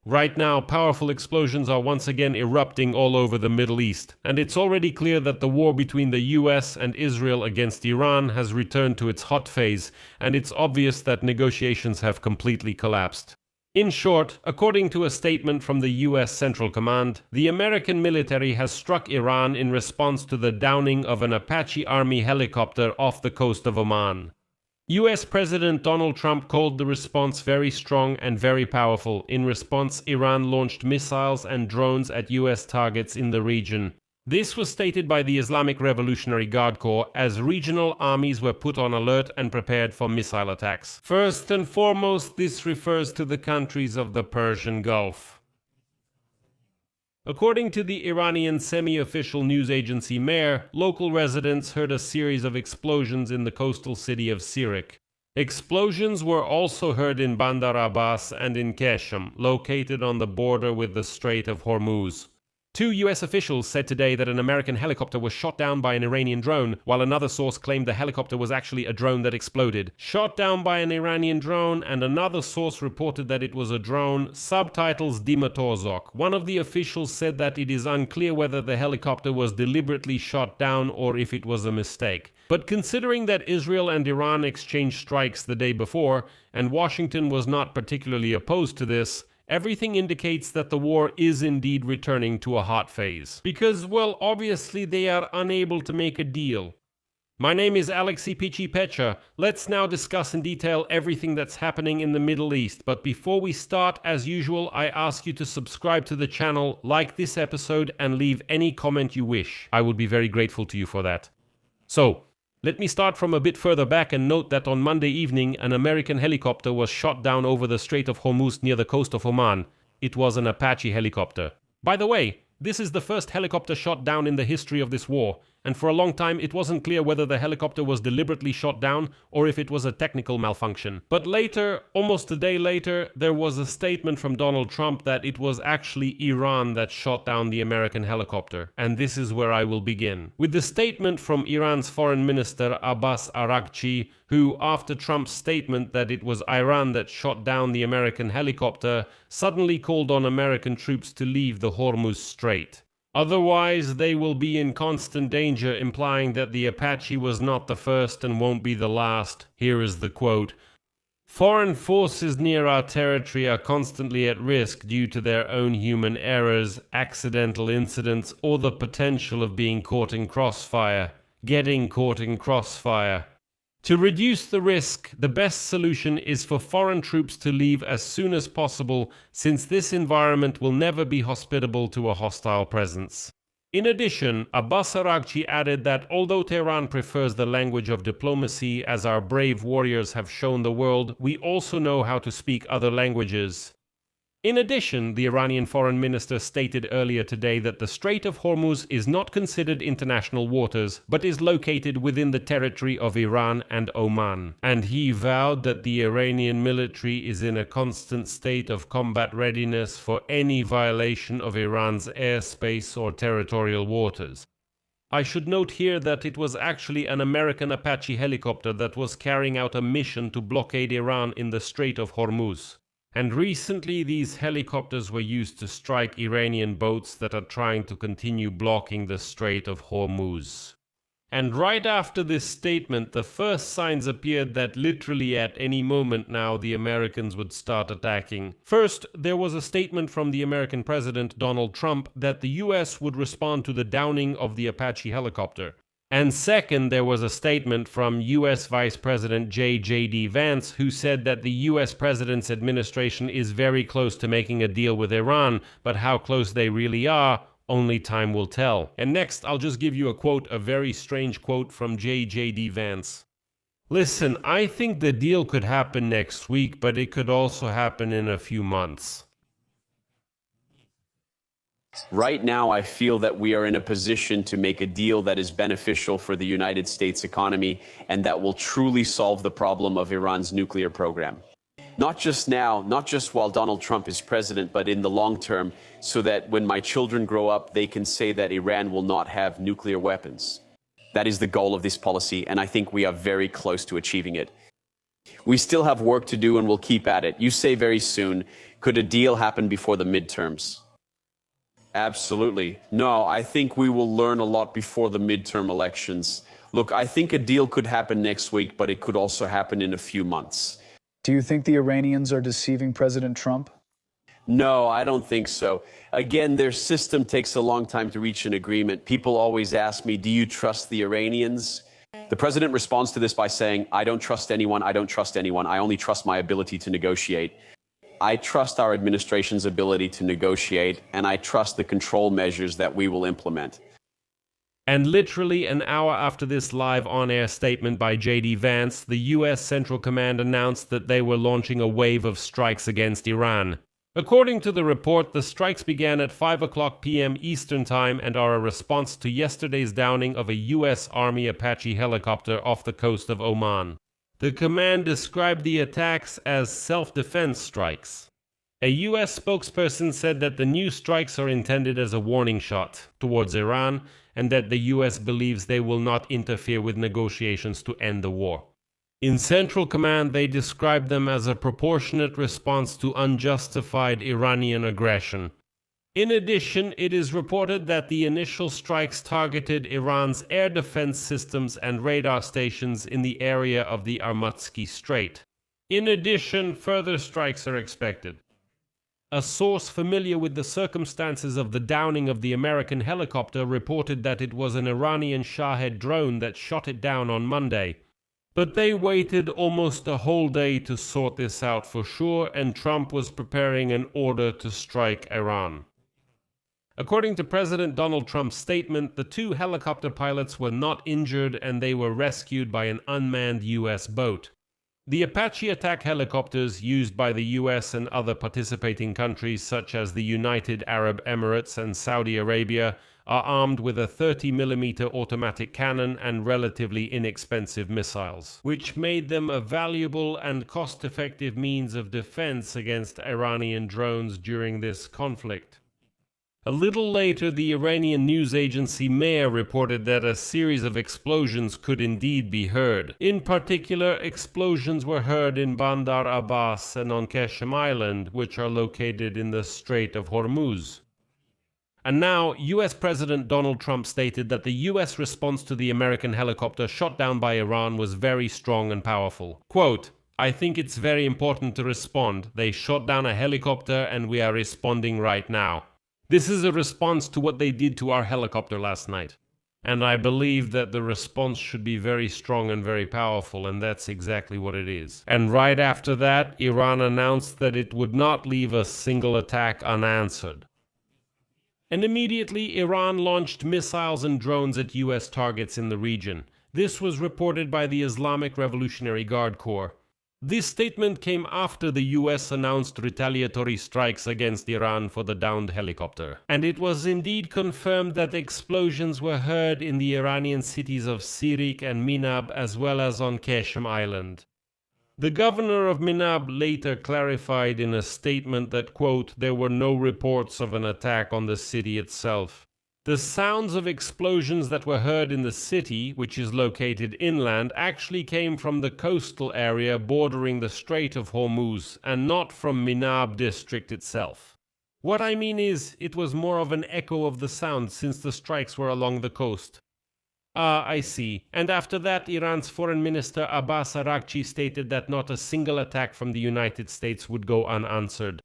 Right now, powerful explosions are once again erupting all over the Middle East, and it's already clear that the war between the US and Israel against Iran has returned to its hot phase, and it's obvious that negotiations have completely collapsed. In short, according to a statement from the US Central Command, the American military has struck Iran in response to the downing of an Apache Army helicopter off the coast of Oman. US President Donald Trump called the response very strong and very powerful. In response, Iran launched missiles and drones at US targets in the region. This was stated by the Islamic Revolutionary Guard Corps as regional armies were put on alert and prepared for missile attacks. First and foremost, this refers to the countries of the Persian Gulf. According to the Iranian semi-official news agency Mehr, local residents heard a series of explosions in the coastal city of Sirik. Explosions were also heard in Bandar Abbas and in Keshem, located on the border with the Strait of Hormuz. Two US officials said today that an American helicopter was shot down by an Iranian drone, while another source claimed the helicopter was actually a drone that exploded. Shot down by an Iranian drone, and another source reported that it was a drone. Subtitles Dimatorzok. One of the officials said that it is unclear whether the helicopter was deliberately shot down or if it was a mistake. But considering that Israel and Iran exchanged strikes the day before, and Washington was not particularly opposed to this, everything indicates that the war is indeed returning to a hot phase. Because, well, obviously they are unable to make a deal. My name is Alexei Pichi-Pecha. Let's now discuss in detail everything that's happening in the Middle East. But before we start, as usual, I ask you to subscribe to the channel, like this episode, and leave any comment you wish. I would be very grateful to you for that. So, let me start from a bit further back and note that on Monday evening, an American helicopter was shot down over the Strait of Hormuz near the coast of Oman. It was an Apache helicopter. By the way, this is the first helicopter shot down in the history of this war, and for a long time it wasn't clear whether the helicopter was deliberately shot down or if it was a technical malfunction. But later, almost a day later, there was a statement from Donald Trump that it was actually Iran that shot down the American helicopter. And this is where I will begin. With the statement from Iran's Foreign Minister Abbas Araghchi, who, after Trump's statement that it was Iran that shot down the American helicopter, suddenly called on American troops to leave the Hormuz Strait. Otherwise, they will be in constant danger, implying that the Apache was not the first and won't be the last. Here is the quote. Foreign forces near our territory are constantly at risk due to their own human errors, accidental incidents, or the potential of being caught in crossfire. Getting caught in crossfire. To reduce the risk, the best solution is for foreign troops to leave as soon as possible, since this environment will never be hospitable to a hostile presence. In addition, Abbas Araghchi added that although Tehran prefers the language of diplomacy, as our brave warriors have shown the world, we also know how to speak other languages. In addition, the Iranian foreign minister stated earlier today that the Strait of Hormuz is not considered international waters, but is located within the territory of Iran and Oman. And he vowed that the Iranian military is in a constant state of combat readiness for any violation of Iran's airspace or territorial waters. I should note here that it was actually an American Apache helicopter that was carrying out a mission to blockade Iran in the Strait of Hormuz. And recently these helicopters were used to strike Iranian boats that are trying to continue blocking the Strait of Hormuz. And right after this statement, the first signs appeared that literally at any moment now the Americans would start attacking. First, there was a statement from the American President Donald Trump that the US would respond to the downing of the Apache helicopter. And second, there was a statement from US Vice President J.D. Vance, who said that the US President's administration is very close to making a deal with Iran, but how close they really are, only time will tell. And next, I'll just give you a quote, a very strange quote from J.D. Vance. Listen, I think the deal could happen next week, but it could also happen in a few months. Right now, I feel that we are in a position to make a deal that is beneficial for the United States economy and that will truly solve the problem of Iran's nuclear program. Not just now, not just while Donald Trump is president, but in the long term, so that when my children grow up, they can say that Iran will not have nuclear weapons. That is the goal of this policy, and I think we are very close to achieving it. We still have work to do and we'll keep at it. You say very soon. Could a deal happen before the midterms? Absolutely. No, I think we will learn a lot before the midterm elections. Look, I think a deal could happen next week, but it could also happen in a few months. Do you think the Iranians are deceiving President Trump? No, I don't think so. Again, their system takes a long time to reach an agreement. People always ask me, do you trust the Iranians? The president responds to this by saying, I don't trust anyone, I don't trust anyone, I only trust my ability to negotiate. I trust our administration's ability to negotiate, and I trust the control measures that we will implement. And literally an hour after this live on-air statement by J.D. Vance, the U.S. Central Command announced that they were launching a wave of strikes against Iran. According to the report, the strikes began at 5 p.m. Eastern Time and are a response to yesterday's downing of a U.S. Army Apache helicopter off the coast of Oman. The command described the attacks as self-defense strikes. A U.S. spokesperson said that the new strikes are intended as a warning shot towards Iran and that the U.S. believes they will not interfere with negotiations to end the war. In Central Command, they described them as a proportionate response to unjustified Iranian aggression. In addition, it is reported that the initial strikes targeted Iran's air defense systems and radar stations in the area of the Armutsky Strait. In addition, further strikes are expected. A source familiar with the circumstances of the downing of the American helicopter reported that it was an Iranian Shahed drone that shot it down on Monday. But they waited almost a whole day to sort this out for sure, and Trump was preparing an order to strike Iran. According to President Donald Trump's statement, the two helicopter pilots were not injured and they were rescued by an unmanned U.S. boat. The Apache attack helicopters used by the U.S. and other participating countries such as the United Arab Emirates and Saudi Arabia are armed with a 30mm automatic cannon and relatively inexpensive missiles, which made them a valuable and cost-effective means of defense against Iranian drones during this conflict. A little later, the Iranian news agency Mehr reported that a series of explosions could indeed be heard. In particular, explosions were heard in Bandar Abbas and on Qasem Island, which are located in the Strait of Hormuz. And now, US President Donald Trump stated that the US response to the American helicopter shot down by Iran was very strong and powerful. Quote, I think it's very important to respond. They shot down a helicopter and we are responding right now. This is a response to what they did to our helicopter last night. And I believe that the response should be very strong and very powerful, and that's exactly what it is. And right after that, Iran announced that it would not leave a single attack unanswered. And immediately, Iran launched missiles and drones at U.S. targets in the region. This was reported by the Islamic Revolutionary Guard Corps. This statement came after the U.S. announced retaliatory strikes against Iran for the downed helicopter. And it was indeed confirmed that explosions were heard in the Iranian cities of Sirik and Minab as well as on Qasem Island. The governor of Minab later clarified in a statement that, quote, there were no reports of an attack on the city itself. The sounds of explosions that were heard in the city, which is located inland, actually came from the coastal area bordering the Strait of Hormuz and not from Minab district itself. What I mean is, it was more of an echo of the sound since the strikes were along the coast. I see. And after that, Iran's Foreign Minister Abbas Araghchi stated that not a single attack from the United States would go unanswered.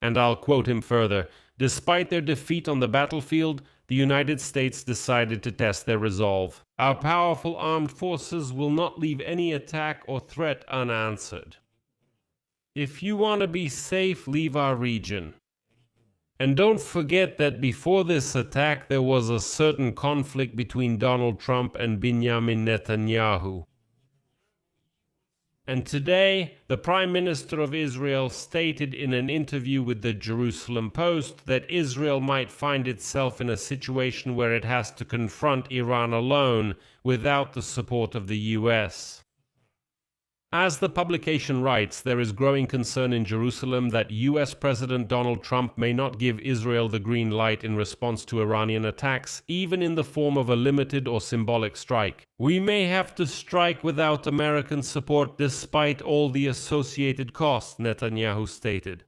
And I'll quote him further. Despite their defeat on the battlefield, the United States decided to test their resolve. Our powerful armed forces will not leave any attack or threat unanswered. If you want to be safe, leave our region. And don't forget that before this attack, there was a certain conflict between Donald Trump and Benjamin Netanyahu. And today, the Prime Minister of Israel stated in an interview with the Jerusalem Post that Israel might find itself in a situation where it has to confront Iran alone without the support of the US. As the publication writes, there is growing concern in Jerusalem that US President Donald Trump may not give Israel the green light in response to Iranian attacks, even in the form of a limited or symbolic strike. We may have to strike without American support despite all the associated costs, Netanyahu stated.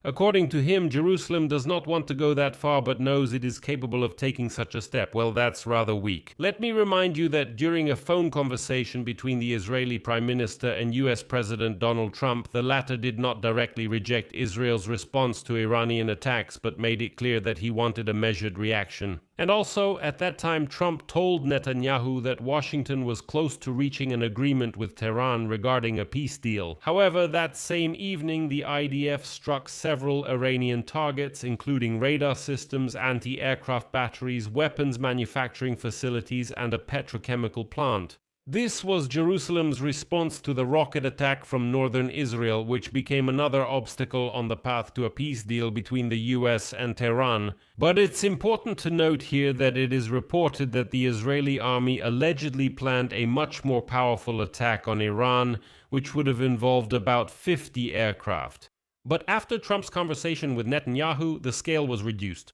According to him, Jerusalem does not want to go that far but knows it is capable of taking such a step. Well, that's rather weak. Let me remind you that during a phone conversation between the Israeli Prime Minister and US President Donald Trump, the latter did not directly reject Israel's response to Iranian attacks but made it clear that he wanted a measured reaction. And also, at that time, Trump told Netanyahu that Washington was close to reaching an agreement with Tehran regarding a peace deal. However, that same evening, the IDF struck several Iranian targets, including radar systems, anti-aircraft batteries, weapons manufacturing facilities, and a petrochemical plant. This was Jerusalem's response to the rocket attack from northern Israel, which became another obstacle on the path to a peace deal between the US and Tehran. But it's important to note here that it is reported that the Israeli army allegedly planned a much more powerful attack on Iran, which would have involved about 50 aircraft. But after Trump's conversation with Netanyahu, the scale was reduced.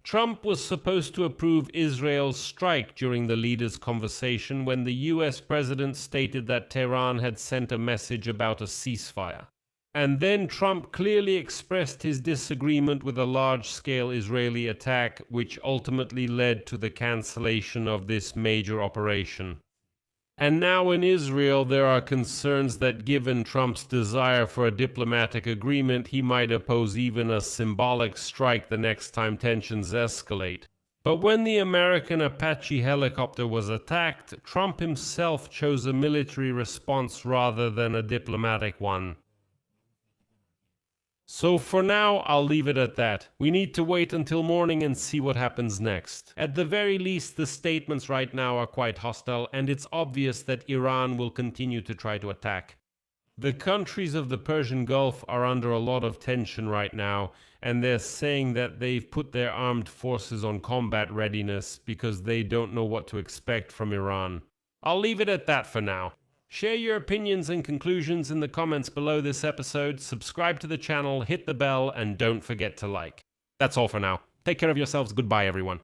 Trump was supposed to approve Israel's strike during the leaders' conversation when the US president stated that Tehran had sent a message about a ceasefire. And then Trump clearly expressed his disagreement with a large-scale Israeli attack, which ultimately led to the cancellation of this major operation. And now in Israel, there are concerns that given Trump's desire for a diplomatic agreement, he might oppose even a symbolic strike the next time tensions escalate. But when the American Apache helicopter was attacked, Trump himself chose a military response rather than a diplomatic one. So for now, I'll leave it at that. We need to wait until morning and see what happens next. At the very least, the statements right now are quite hostile, and it's obvious that Iran will continue to try to attack. The countries of the Persian Gulf are under a lot of tension right now, and they're saying that they've put their armed forces on combat readiness because they don't know what to expect from Iran. I'll leave it at that for now. Share your opinions and conclusions in the comments below this episode, subscribe to the channel, hit the bell, and don't forget to like. That's all for now. Take care of yourselves. Goodbye, everyone.